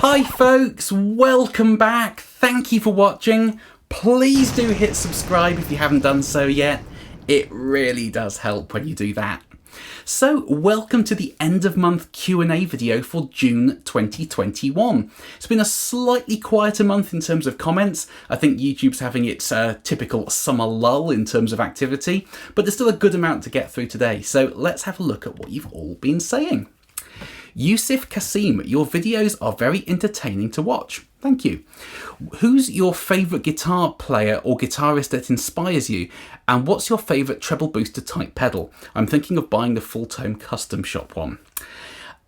Hi folks, welcome back. Thank you for watching. Please do hit subscribe if you haven't done so yet. It really does help when you do that. So welcome to the end of month Q&A video for June 2021. It's been a slightly quieter month in terms of comments. I think YouTube's having its typical summer lull in terms of activity, but there's still a good amount to get through today. So let's have a look at what you've all been saying. Yusuf Kasim, your videos are very entertaining to watch. Thank you. Who's your favourite guitar player or guitarist that inspires you? And what's your favourite treble booster type pedal? I'm thinking of buying the full tone custom shop one.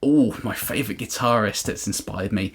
Oh, my favourite guitarist that's inspired me.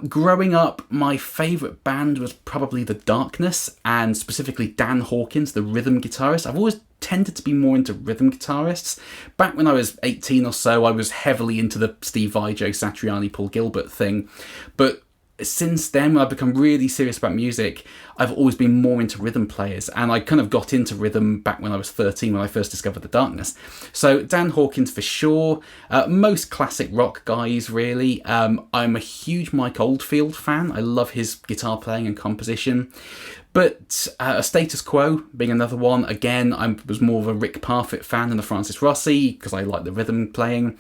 Growing up, my favourite band was probably The Darkness, and specifically Dan Hawkins, the rhythm guitarist. I've always tended to be more into rhythm guitarists. Back when I was 18 or so, I was heavily into the Steve Vai, Joe Satriani, Paul Gilbert thing. But since then, when I've become really serious about music, I've always been more into rhythm players, and I kind of got into rhythm back when I was 13 when I first discovered The Darkness. So Dan Hawkins for sure. Most classic rock guys really. I'm a huge Mike Oldfield fan. I love his guitar playing and composition. But Status Quo being another one. Again, I was more of a Rick Parfitt fan than a Francis Rossi because I like the rhythm playing.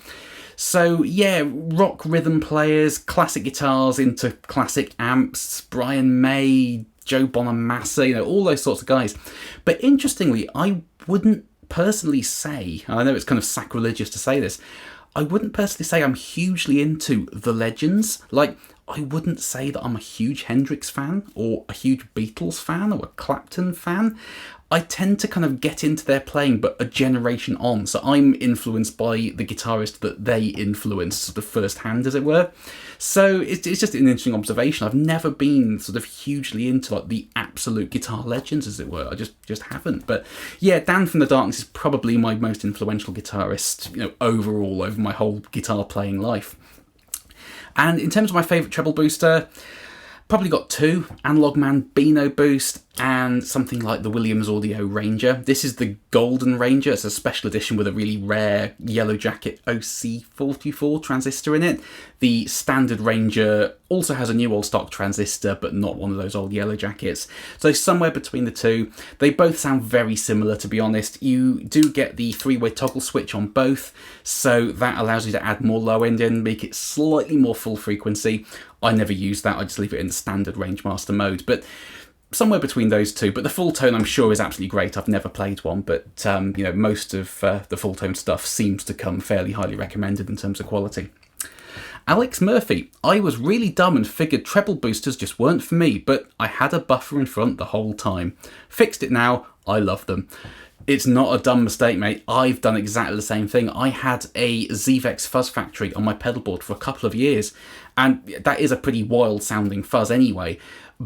So yeah, rock rhythm players, classic guitars into classic amps, Brian May, Joe Bonamassa, all those sorts of guys. But interestingly, I wouldn't personally say, and I know it's kind of sacrilegious to say this, I wouldn't personally say I'm hugely into the legends. Like, I wouldn't say that I'm a huge Hendrix fan or a huge Beatles fan or a Clapton fan. I tend to kind of get into their playing, but a generation on. So I'm influenced by the guitarist that they influenced sort of firsthand, as it were. So it's just an interesting observation. I've never been sort of hugely into like the absolute guitar legends, as it were. I just haven't. But yeah, Dan from The Darkness is probably my most influential guitarist, overall over my whole guitar playing life. And in terms of my favourite treble booster, probably got two, Analog Man Beano Boost and something like the Williams Audio Ranger. This is the Golden Ranger. It's a special edition with a really rare Yellow Jacket OC44 transistor in it. The standard Ranger also has a new old stock transistor, but not one of those old Yellow Jackets. So somewhere between the two. They both sound very similar, to be honest. You do get the three-way toggle switch on both, so that allows you to add more low end in, make it slightly more full frequency. I never use that, I just leave it in the standard Rangemaster mode. But somewhere between those two. But the full tone, I'm sure, is absolutely great. I've never played one, but most of the full tone stuff seems to come fairly highly recommended in terms of quality. Alex Murphy, I was really dumb and figured treble boosters just weren't for me, but I had a buffer in front the whole time. Fixed it now, I love them. It's not a dumb mistake, mate. I've done exactly the same thing. I had a Zvex Fuzz Factory on my pedal board for a couple of years, and that is a pretty wild sounding fuzz anyway,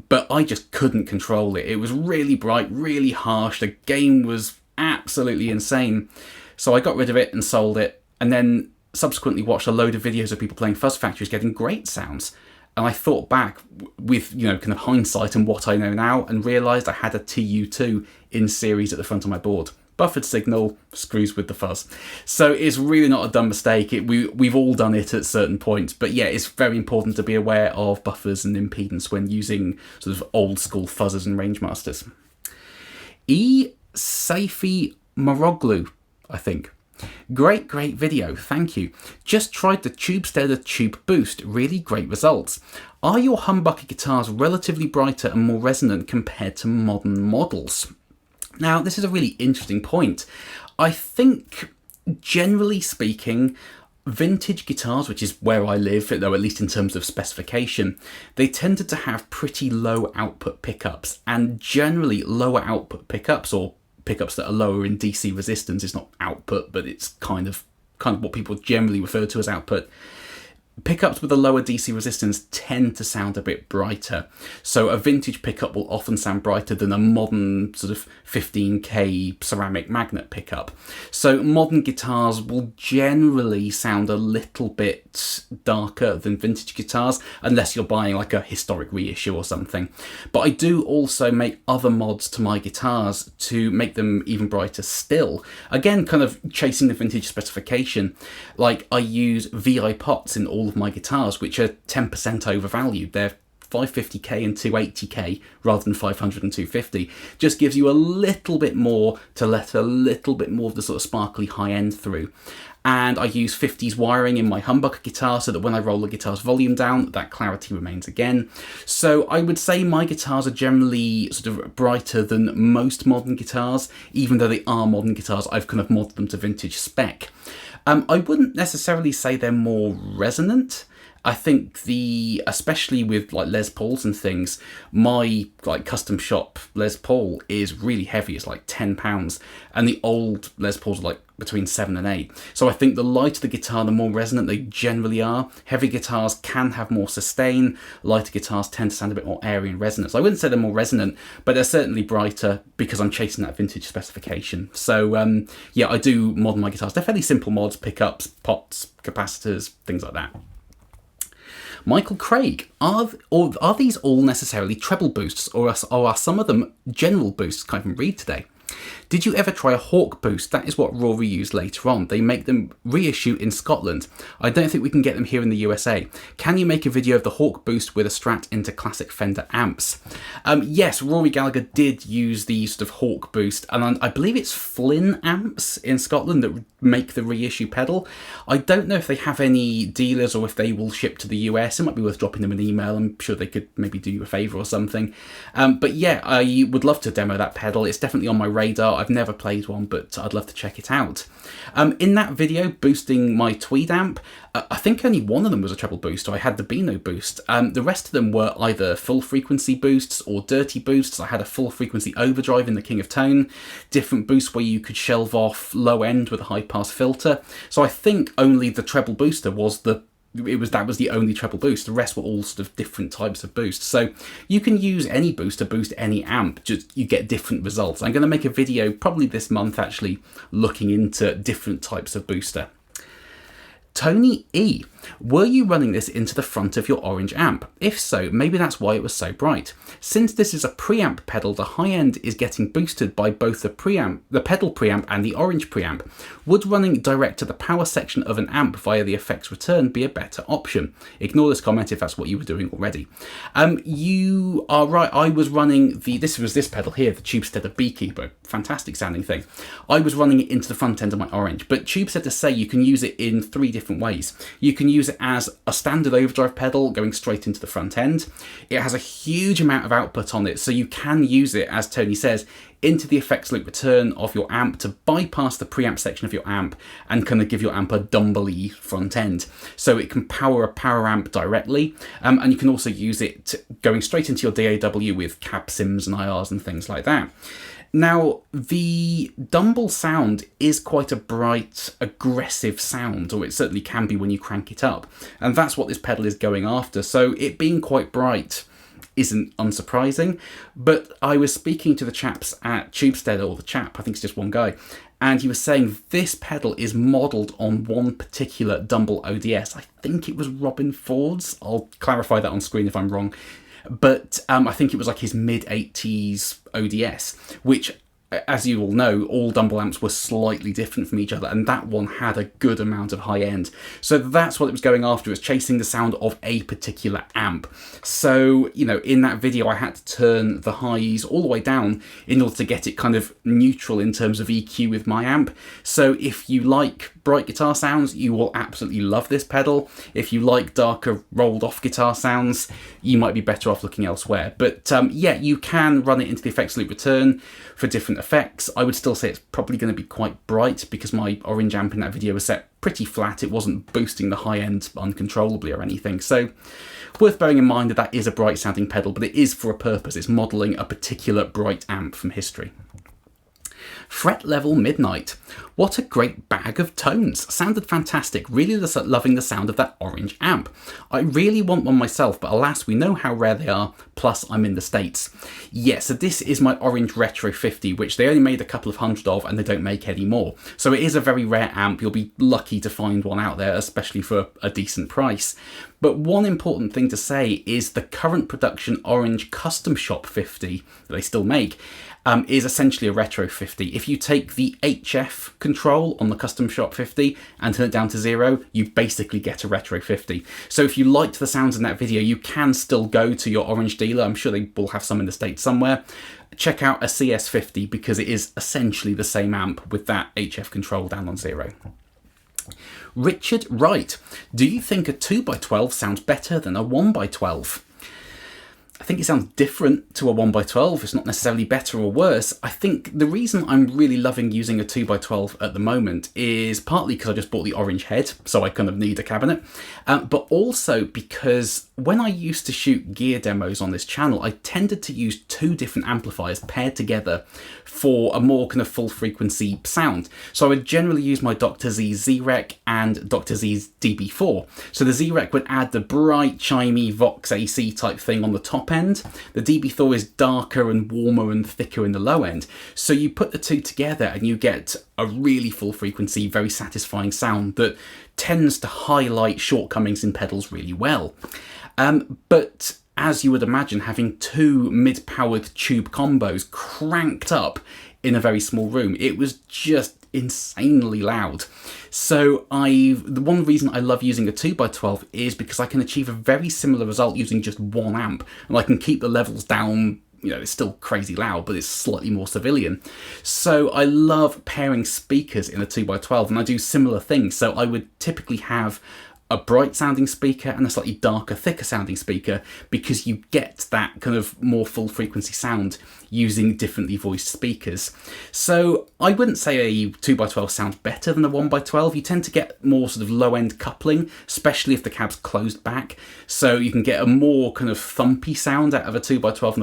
but I just couldn't control it. It was really bright, really harsh. The gain was absolutely insane. So I got rid of it and sold it, and then subsequently watched a load of videos of people playing fuzz factories getting great sounds. And I thought back with, kind of hindsight and what I know now, and realised I had a TU2 in series at the front of my board. Buffered signal, screws with the fuzz. So it's really not a dumb mistake. We've all done it at certain points. But yeah, it's very important to be aware of buffers and impedance when using sort of old school fuzzers and Rangemasters. E. Saifi Maroglu, I think. Great video, thank you. Just tried the Tubesteader Tube Boost, really great results. Are your humbucker guitars relatively brighter and more resonant compared to modern models? Now, this is a really interesting point. I think, generally speaking, vintage guitars, which is where I live, though at least in terms of specification, they tended to have pretty low output pickups, and generally lower output pickups, or pickups that are lower in DC resistance, is not output, but it's kind of what people generally refer to as output. Pickups with a lower DC resistance tend to sound a bit brighter. So a vintage pickup will often sound brighter than a modern sort of 15K ceramic magnet pickup. So modern guitars will generally sound a little bit darker than vintage guitars, unless you're buying like a historic reissue or something. But I do also make other mods to my guitars to make them even brighter still. Again, kind of chasing the vintage specification. Like I use VI pots in all all of my guitars, which are 10% overvalued. They're 550k and 280k rather than 500 and 250, just gives you a little bit more to let a little bit more of the sort of sparkly high end through. And I use 50s wiring in my humbucker guitar so that when I roll the guitar's volume down, that clarity remains again. So I would say my guitars are generally sort of brighter than most modern guitars, even though they are modern guitars, I've kind of modded them to vintage spec. I wouldn't necessarily say they're more resonant. I think especially with like Les Pauls and things, my like custom shop Les Paul is really heavy. It's like £10, and the old Les Pauls are like between 7 and 8. So I think the lighter the guitar, the more resonant they generally are. Heavy guitars can have more sustain. Lighter guitars tend to sound a bit more airy and resonant. So I wouldn't say they're more resonant, but they're certainly brighter because I'm chasing that vintage specification. So yeah, I do mod my guitars. They're fairly simple mods: pickups, pots, capacitors, things like that. Michael Craig, are these all necessarily treble boosts, or are some of them general boosts? Can't even read today. Did you ever try a Hawk boost? That is what Rory used later on. They make them reissue in Scotland. I don't think we can get them here in the USA. Can you make a video of the Hawk boost with a Strat into classic Fender amps? Yes, Rory Gallagher did use the sort of Hawk boost, and I believe it's Flynn amps in Scotland that make the reissue pedal. I don't know if they have any dealers or if they will ship to the US. It might be worth dropping them an email. I'm sure they could maybe do you a favour or something. But yeah, I would love to demo that pedal. It's definitely on my radar. I've never played one, but I'd love to check it out. In that video, boosting my Tweed amp, I think only one of them was a treble boost, so I had the Beano boost. The rest of them were either full frequency boosts or dirty boosts. I had a full frequency overdrive in the King of Tone, different boosts where you could shelve off low end with a high pass filter. So I think only the treble booster was that was the only treble boost. The rest were all sort of different types of boosts. So you can use any boost to boost any amp, just you get different results. I'm going to make a video probably this month actually looking into different types of booster. Tony E, were you running this into the front of your orange amp? If so, maybe that's why it was so bright. Since this is a preamp pedal, the high end is getting boosted by both the pedal preamp and the orange preamp. Would running direct to the power section of an amp via the effects return be a better option? Ignore this comment if that's what you were doing already. You are right, I was running this pedal here, the Tubesteader Beekeeper, fantastic sounding thing. I was running it into the front end of my orange, but Tubesteader say you can use it in 3 different ways. You can use it as a standard overdrive pedal going straight into the front end. It has a huge amount of output on it, so you can use it, as Tony says, into the effects loop return of your amp to bypass the preamp section of your amp and kind of give your amp a dumbly front end. So it can power a power amp directly, and you can also use it going straight into your DAW with cab sims and IRs and things like that. Now, the Dumble sound is quite a bright, aggressive sound, or it certainly can be when you crank it up, and that's what this pedal is going after, so it being quite bright isn't unsurprising. But I was speaking to the chaps at Tubesteader, or the chap, I think it's just one guy, and he was saying this pedal is modelled on one particular Dumble ODS. I think it was Robin Ford's, I'll clarify that on screen if I'm wrong. But I think it was like his mid-80s ODS, which, as you all know, all Dumble amps were slightly different from each other, and that one had a good amount of high end. So that's what it was going after, was chasing the sound of a particular amp. So, you know, in that video I had to turn the highs all the way down in order to get it kind of neutral in terms of EQ with my amp. So if you like bright guitar sounds, you will absolutely love this pedal. If you like darker rolled off guitar sounds, you might be better off looking elsewhere. But yeah, you can run it into the effects loop return for different effects. I would still say it's probably going to be quite bright because my orange amp in that video was set pretty flat. It wasn't boosting the high end uncontrollably or anything. So worth bearing in mind that that is a bright sounding pedal, but it is for a purpose. It's modelling a particular bright amp from history. Fret Level Midnight. What a great bag of tones. Sounded fantastic. Really loving the sound of that orange amp. I really want one myself, but alas, we know how rare they are, plus I'm in the States. Yeah, so this is my orange Retro 50, which they only made a couple of hundred of and they don't make any more. So it is a very rare amp. You'll be lucky to find one out there, especially for a decent price. But one important thing to say is the current production orange Custom Shop 50 that they still make is essentially a Retro 50. If you take the HF control on the Custom Shop 50 and turn it down to 0, you basically get a Retro 50. So if you liked the sounds in that video, you can still go to your Orange dealer. I'm sure they will have some in the States somewhere. Check out a CS50 because it is essentially the same amp with that HF control down on 0. Richard Wright, do you think a 2x12 sounds better than a 1x12? I think it sounds different to a 1x12. It's not necessarily better or worse. I think the reason I'm really loving using a 2x12 at the moment is partly because I just bought the orange head, so I kind of need a cabinet, but also because when I used to shoot gear demos on this channel, I tended to use 2 different amplifiers paired together for a more kind of full frequency sound. So I would generally use my Dr. Z Z-Rec and Dr. Z's DB4. So the Z-Rec would add the bright, chimey Vox AC type thing on the top end. The DB4 is darker and warmer and thicker in the low end. So you put the 2 together and you get a really full frequency, very satisfying sound that tends to highlight shortcomings in pedals really well. But as you would imagine, having 2 mid-powered tube combos cranked up in a very small room, it was just insanely loud. So the one reason I love using a 2x12 is because I can achieve a very similar result using just 1 amp, and I can keep the levels down. You know, it's still crazy loud, but it's slightly more civilian. So I love pairing speakers in a 2x12, and I do similar things. So I would typically have a bright sounding speaker and a slightly darker, thicker sounding speaker, because you get that kind of more full frequency sound using differently voiced speakers. So I wouldn't say a 2x12 sounds better than a 1x12. You tend to get more sort of low end coupling, especially if the cab's closed back. So you can get a more kind of thumpy sound out of a 2x12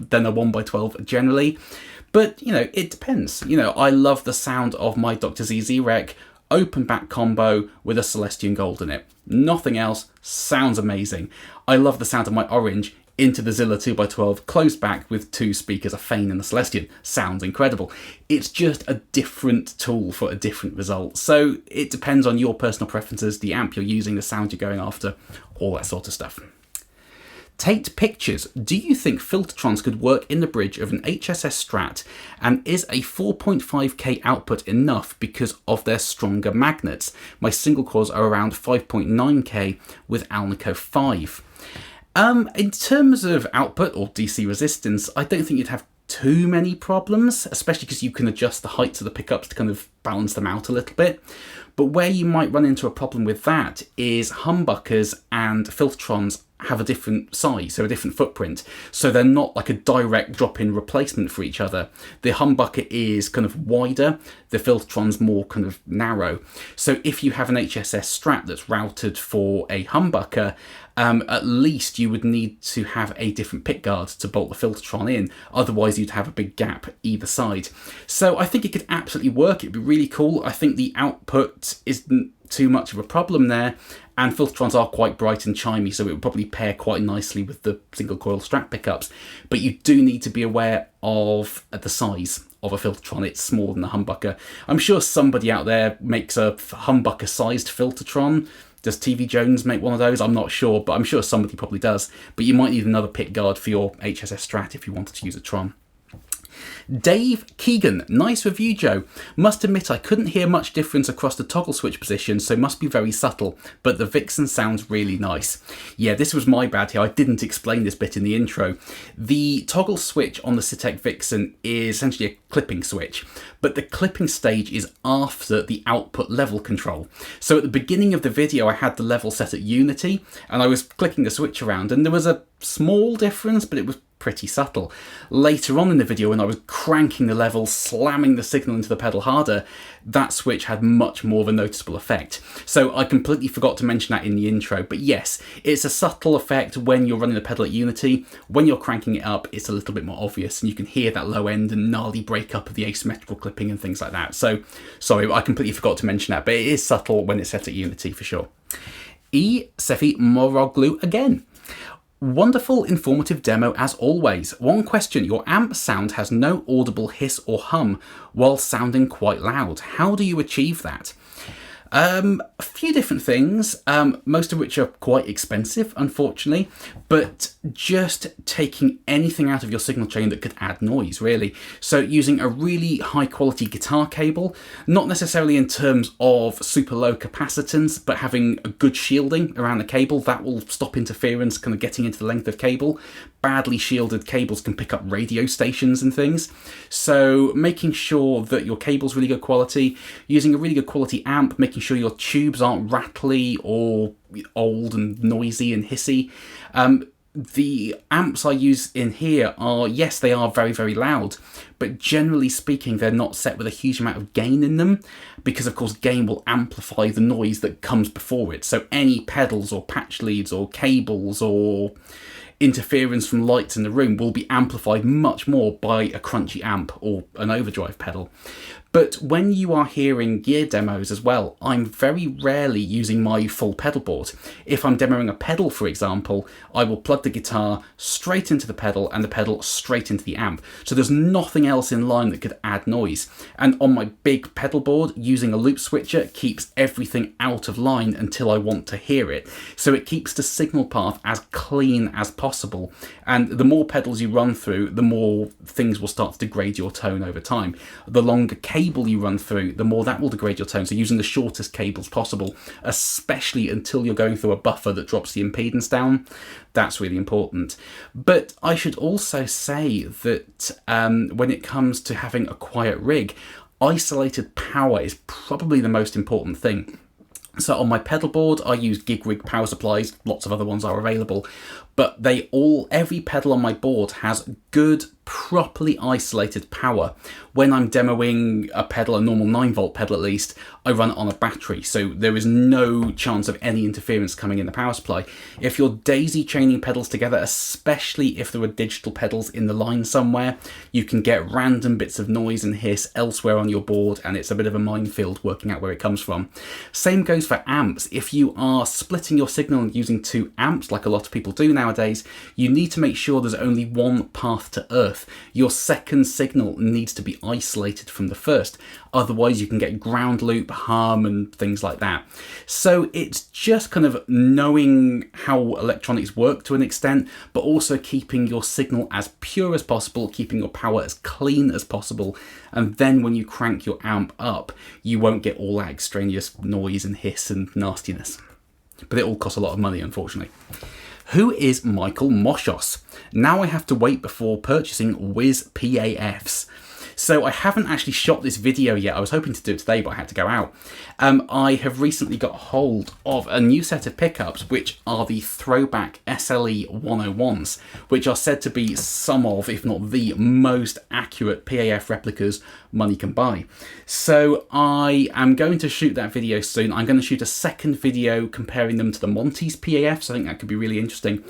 than a 1x12 generally. But, you know, it depends. You know, I love the sound of my Dr. Z Z-Rec open back combo with a Celestion Gold in it. Nothing else, sounds amazing. I love the sound of my orange into the Zilla 2x12 closed back with 2 speakers, a Fane and a Celestion. Sounds incredible. It's just a different tool for a different result. So it depends on your personal preferences, the amp you're using, the sound you're going after, all that sort of stuff. Tate Pictures, do you think Filtertrons could work in the bridge of an HSS Strat, and is a 4.5k output enough because of their stronger magnets? My single coils are around 5.9k with Alnico 5. In terms of output or DC resistance, I don't think you'd have too many problems, especially because you can adjust the heights of the pickups to kind of balance them out a little bit. But where you might run into a problem with that is humbuckers and Filtertrons have a different size, so a different footprint. So they're not like a direct drop-in replacement for each other. The humbucker is kind of wider, the Filtertron's more kind of narrow. So if you have an HSS Strat that's routed for a humbucker, at least you would need to have a different pickguard to bolt the Filtertron in, otherwise you'd have a big gap either side. So I think it could absolutely work, it'd be really cool. I think the output isn't too much of a problem there, and Filtertrons are quite bright and chimey, so it would probably pair quite nicely with the single coil Strat pickups. But you do need to be aware of the size of a Filtertron. It's smaller than a humbucker. I'm sure somebody out there makes a humbucker sized Filtertron. Does TV Jones make one of those? I'm not sure, but I'm sure somebody probably does. But you might need another pickguard for your HSS Strat if you wanted to use a Tron. Dave Keegan, nice review, Joe. Must admit I couldn't hear much difference across the toggle switch positions, so must be very subtle, but the Vixen sounds really nice. Yeah, this was my bad here, I didn't explain this bit in the intro. The toggle switch on the Citec Vixen is essentially a clipping switch, but the clipping stage is after the output level control. So at the beginning of the video I had the level set at Unity, and I was clicking the switch around, and there was a small difference, but it was pretty subtle. Later on in the video, when I was cranking the level, slamming the signal into the pedal harder, that switch had much more of a noticeable effect. So I completely forgot to mention that in the intro, but yes, it's a subtle effect when you're running the pedal at Unity. When you're cranking it up, it's a little bit more obvious, and you can hear that low end and gnarly breakup of the asymmetrical clipping and things like that. So, sorry, I completely forgot to mention that, but it is subtle when it's set at Unity for sure. Sefi Moroglu again. Wonderful, informative demo as always. One question, your amp sound has no audible hiss or hum while sounding quite loud. How do you achieve that? A few different things, most of which are quite expensive, unfortunately, but just taking anything out of your signal chain that could add noise, really. So using a really high quality guitar cable, not necessarily in terms of super low capacitance, but having a good shielding around the cable, that will stop interference kind of getting into the length of cable. Badly shielded cables can pick up radio stations and things. So making sure that your cable's really good quality, using a really good quality amp, making sure your tubes aren't rattly or old and noisy and hissy. The amps I use in here are, yes, they are very, very loud, but generally speaking, they're not set with a huge amount of gain in them, because of course gain will amplify the noise that comes before it. So any pedals or patch leads or cables or interference from lights in the room will be amplified much more by a crunchy amp or an overdrive pedal. But when you are hearing gear demos as well, I'm very rarely using my full pedal board. If I'm demoing a pedal, for example, I will plug the guitar straight into the pedal and the pedal straight into the amp. So there's nothing else in line that could add noise. And on my big pedal board, using a loop switcher keeps everything out of line until I want to hear it. So it keeps the signal path as clean as possible. And the more pedals you run through, the more things will start to degrade your tone over time. The longer cable you run through, the more that will degrade your tone. So using the shortest cables possible, especially until you're going through a buffer that drops the impedance down, that's really important. But I should also say that when it comes to having a quiet rig, isolated power is probably the most important thing. So on my pedal board, I use gig rig power supplies, lots of other ones are available, but every pedal on my board has good, properly isolated power. When I'm demoing a pedal, a normal 9-volt pedal at least, I run it on a battery, so there is no chance of any interference coming in the power supply. If you're daisy chaining pedals together, especially if there are digital pedals in the line somewhere, you can get random bits of noise and hiss elsewhere on your board, and it's a bit of a minefield working out where it comes from. Same goes for amps. If you are splitting your signal and using 2 amps, like a lot of people do nowadays, you need to make sure there's only one path to earth. Your second signal needs to be isolated from the first, otherwise you can get ground loop, hum and things like that. So it's just kind of knowing how electronics work to an extent, but also keeping your signal as pure as possible, keeping your power as clean as possible, and then when you crank your amp up, you won't get all that extraneous noise and hiss and nastiness. But it all costs a lot of money, unfortunately. Who is Michael Moshos? Now I have to wait before purchasing Whiz PAFs. So I haven't actually shot this video yet. I was hoping to do it today, but I had to go out. I have recently got hold of a new set of pickups, which are the Throbak SLE-101s, which are said to be some of, if not the most accurate PAF replicas money can buy. So I am going to shoot that video soon. I'm going to shoot a second video comparing them to the Monty's PAFs. I think that could be really interesting.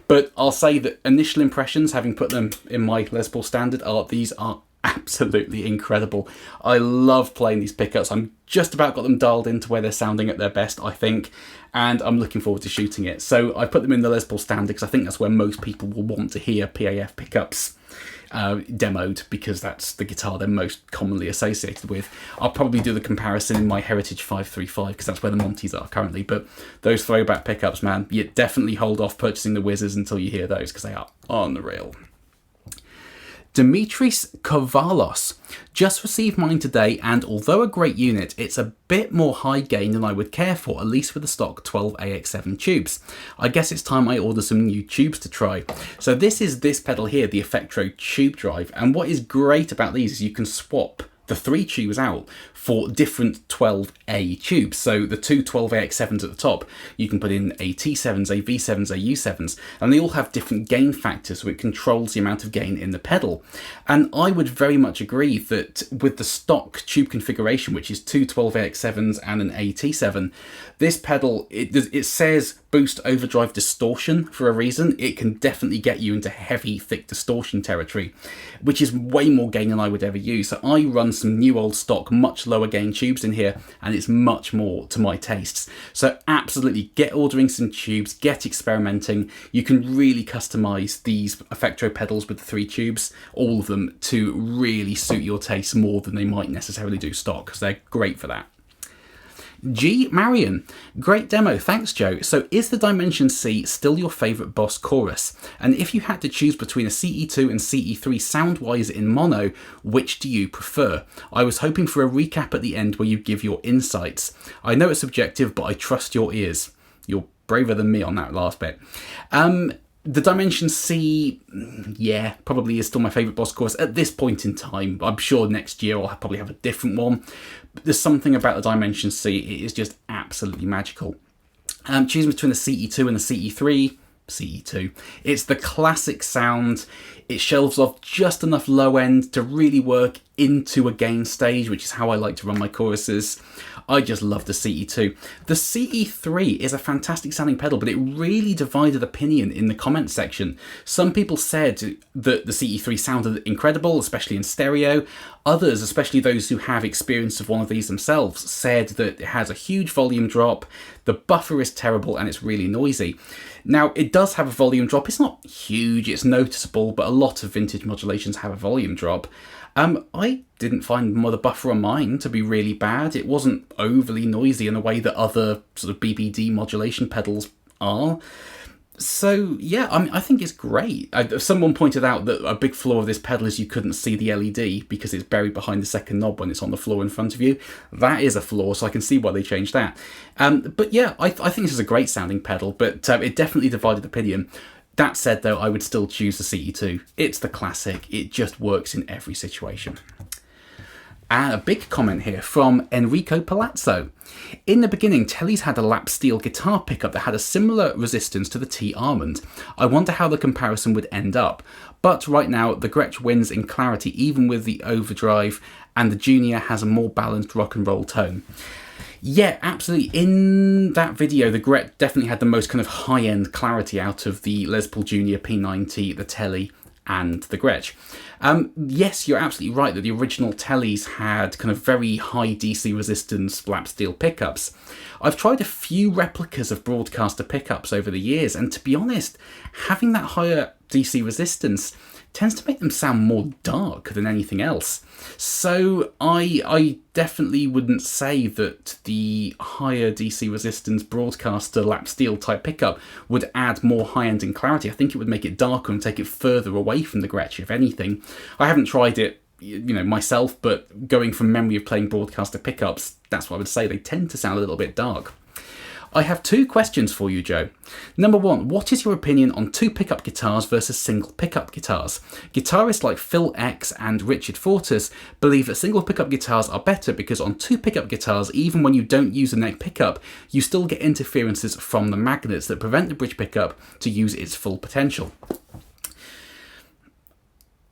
But I'll say that initial impressions, having put them in my Les Paul Standard, are these are absolutely incredible. I love playing these pickups. I'm just about got them dialed into where they're sounding at their best, I think, and I'm looking forward to shooting it. So I put them in the Les Paul Standard because I think that's where most people will want to hear PAF pickups demoed, because that's the guitar they're most commonly associated with. I'll probably do the comparison in my Heritage 535 because that's where the Montys are currently, but those Throbak pickups, man, you definitely hold off purchasing the Whizzes until you hear those because they are unreal. Dimitris Kovalos. Just received mine today, and although a great unit, it's a bit more high gain than I would care for, at least with the stock 12AX7 tubes. I guess it's time I order some new tubes to try. So this is this pedal here, the Effector tube drive, and what is great about these is you can swap the 3 tubes out for different 12A tubes. So the two 12AX7s at the top, you can put in a T7s, a V7s, a U7s, and they all have different gain factors, so it controls the amount of gain in the pedal. And I would very much agree that with the stock tube configuration, which is two 12AX7s and an AT7, this pedal, it says boost overdrive distortion for a reason. It can definitely get you into heavy, thick distortion territory, which is way more gain than I would ever use. So I run some new old stock, much lower gain tubes in here, and it's much more to my tastes. So absolutely get ordering some tubes, get experimenting. You can really customize these Effector pedals with the 3 tubes, all of them, to really suit your taste more than they might necessarily do stock, because they're great for that. G. Marion, great demo, thanks Joe. So is the Dimension C still your favourite Boss chorus? And if you had to choose between a CE2 and CE3 sound-wise in mono, which do you prefer? I was hoping for a recap at the end where you give your insights. I know it's subjective, but I trust your ears. You're braver than me on that last bit. The Dimension C, yeah, probably is still my favourite Boss chorus at this point in time. I'm sure next year I'll probably have a different one. But there's something about the Dimension C, it is just absolutely magical. Choosing between the CE2 and the CE3, CE2. It's the classic sound. It shelves off just enough low end to really work into a gain stage, which is how I like to run my choruses. I just love the CE2. The CE3 is a fantastic sounding pedal, but it really divided opinion in the comments section. Some people said that the CE3 sounded incredible, especially in stereo. Others, especially those who have experience of one of these themselves, said that it has a huge volume drop, the buffer is terrible, and it's really noisy. Now, it does have a volume drop. It's not huge, it's noticeable, but a lot of vintage modulations have a volume drop. I didn't find the buffer on mine to be really bad. It wasn't overly noisy in the way that other sort of BBD modulation pedals are. So yeah, I think it's great. Someone pointed out that a big flaw of this pedal is you couldn't see the LED because it's buried behind the second knob when it's on the floor in front of you. That is a flaw, so I can see why they changed that. But yeah, I think this is a great sounding pedal, but it definitely divided opinion. That said though, I would still choose the CE2. It's the classic, it just works in every situation. And a big comment here from Enrico Palazzo. In the beginning, Tellys had a lap steel guitar pickup that had a similar resistance to the T Almond. I wonder how the comparison would end up. But right now, the Gretsch wins in clarity even with the overdrive, and the Junior has a more balanced rock and roll tone. Yeah, absolutely. In that video, the Gretsch definitely had the most kind of high-end clarity out of the Les Paul Junior P90, the Telly, and the Gretsch. Yes, you're absolutely right that the original Tellys had kind of very high DC resistance lap steel pickups. I've tried a few replicas of Broadcaster pickups over the years, and to be honest, having that higher DC resistance tends to make them sound more dark than anything else. So I definitely wouldn't say that the higher DC resistance Broadcaster lap steel type pickup would add more high-end in clarity. I think it would make it darker and take it further away from the Gretsch, if anything. I haven't tried it, myself, but going from memory of playing Broadcaster pickups, that's what I would say. They tend to sound a little bit dark. I have two questions for you, Joe. Number one, what is your opinion on two pickup guitars versus single pickup guitars? Guitarists like Phil X and Richard Fortus believe that single pickup guitars are better because on two pickup guitars, even when you don't use a neck pickup, you still get interferences from the magnets that prevent the bridge pickup to use its full potential.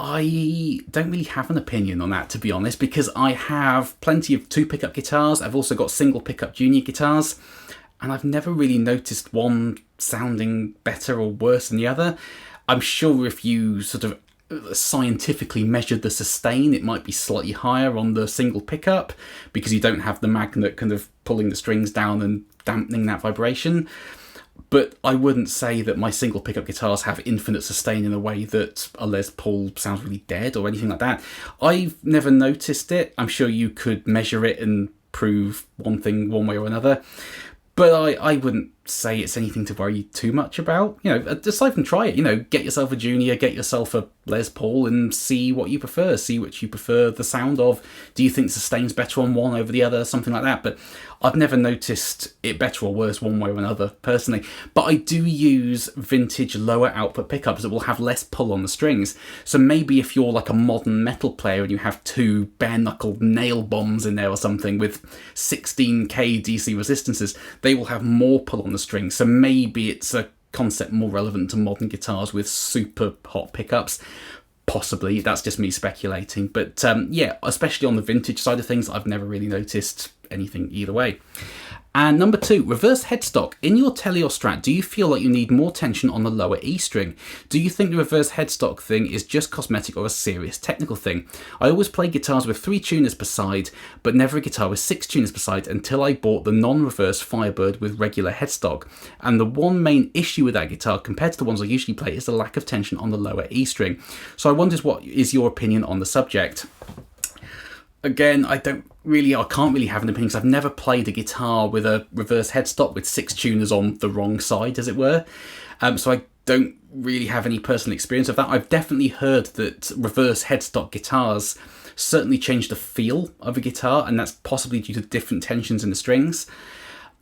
I don't really have an opinion on that, to be honest, because I have plenty of two pickup guitars. I've also got single pickup junior guitars, and I've never really noticed one sounding better or worse than the other. I'm sure if you sort of scientifically measured the sustain, it might be slightly higher on the single pickup because you don't have the magnet kind of pulling the strings down and dampening that vibration. But I wouldn't say that my single pickup guitars have infinite sustain in a way that a Les Paul sounds really dead or anything like that. I've never noticed it. I'm sure you could measure it and prove one thing one way or another. But I wouldn't say it's anything to worry too much about. Aside from try it, get yourself a Junior, get yourself a Les Paul and see what you prefer. See which you prefer the sound of. Do you think sustain's better on one over the other? Something like that. But I've never noticed it better or worse one way or another, personally. But I do use vintage lower output pickups that will have less pull on the strings. So maybe if you're like a modern metal player and you have two bare-knuckled nail bombs in there or something with 16k DC resistances, they will have more pull on the strings. So maybe it's a concept more relevant to modern guitars with super hot pickups. Possibly, that's just me speculating. But yeah, especially on the vintage side of things, I've never really noticed anything either way. And number two, reverse headstock. In your Tele or Strat, do you feel like you need more tension on the lower E string? Do you think the reverse headstock thing is just cosmetic or a serious technical thing? I always play guitars with 3 tuners per side, but never a guitar with 6 tuners per side until I bought the non-reverse Firebird with regular headstock. And the one main issue with that guitar compared to the ones I usually play is the lack of tension on the lower E string. So I wondered what is your opinion on the subject? again, I can't really have an opinion because I've never played a guitar with a reverse headstock with 6 tuners on the wrong side, as it were. So I don't really have any personal experience of that. I've definitely heard that reverse headstock guitars certainly change the feel of a guitar, and that's possibly due to different tensions in the strings.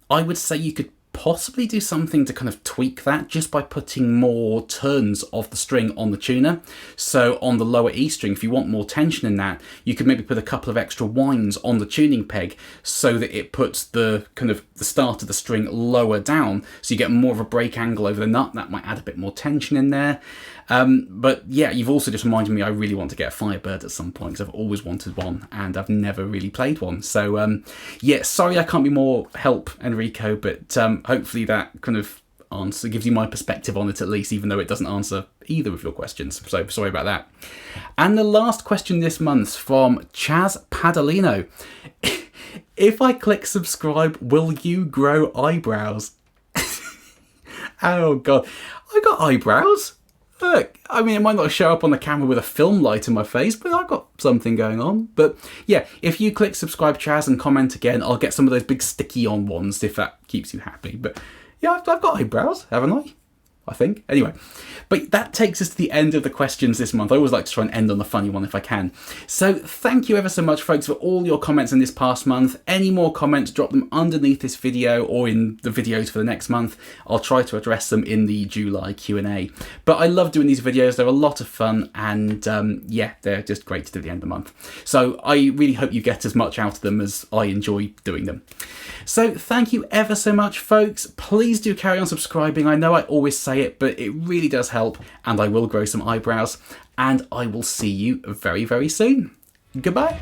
I would say you could possibly do something to kind of tweak that just by putting more turns of the string on the tuner. So on the lower E string, if you want more tension in that, you could maybe put a couple of extra winds on the tuning peg so that it puts the kind of the start of the string lower down, so you get more of a break angle over the nut. That might add a bit more tension in there. But yeah, you've also just reminded me I really want to get a Firebird at some point, because I've always wanted one and I've never really played one. So yeah, sorry I can't be more help, Enrico, but hopefully that kind of answer gives you my perspective on it at least, even though it doesn't answer either of your questions. So sorry about that. And the last question this month from Chaz Padalino. If I click subscribe, will you grow eyebrows? Oh God, I got eyebrows. Look, I mean, it might not show up on the camera with a film light in my face, but I've got something going on. But yeah, if you click subscribe, Chaz, and comment again, I'll get some of those big sticky on ones if that keeps you happy. But yeah, I've got eyebrows, haven't I think. Anyway, but that takes us to the end of the questions this month. I always like to try and end on a funny one if I can. So thank you ever so much, folks, for all your comments in this past month. Any more comments, drop them underneath this video or in the videos for the next month. I'll try to address them in the July Q&A. But I love doing these videos. They're a lot of fun, and yeah, they're just great to do at the end of the month. So I really hope you get as much out of them as I enjoy doing them. So thank you ever so much, folks. Please do carry on subscribing. I know I always say it, but it really does help, and I will grow some eyebrows, and I will see you very, very soon. Goodbye.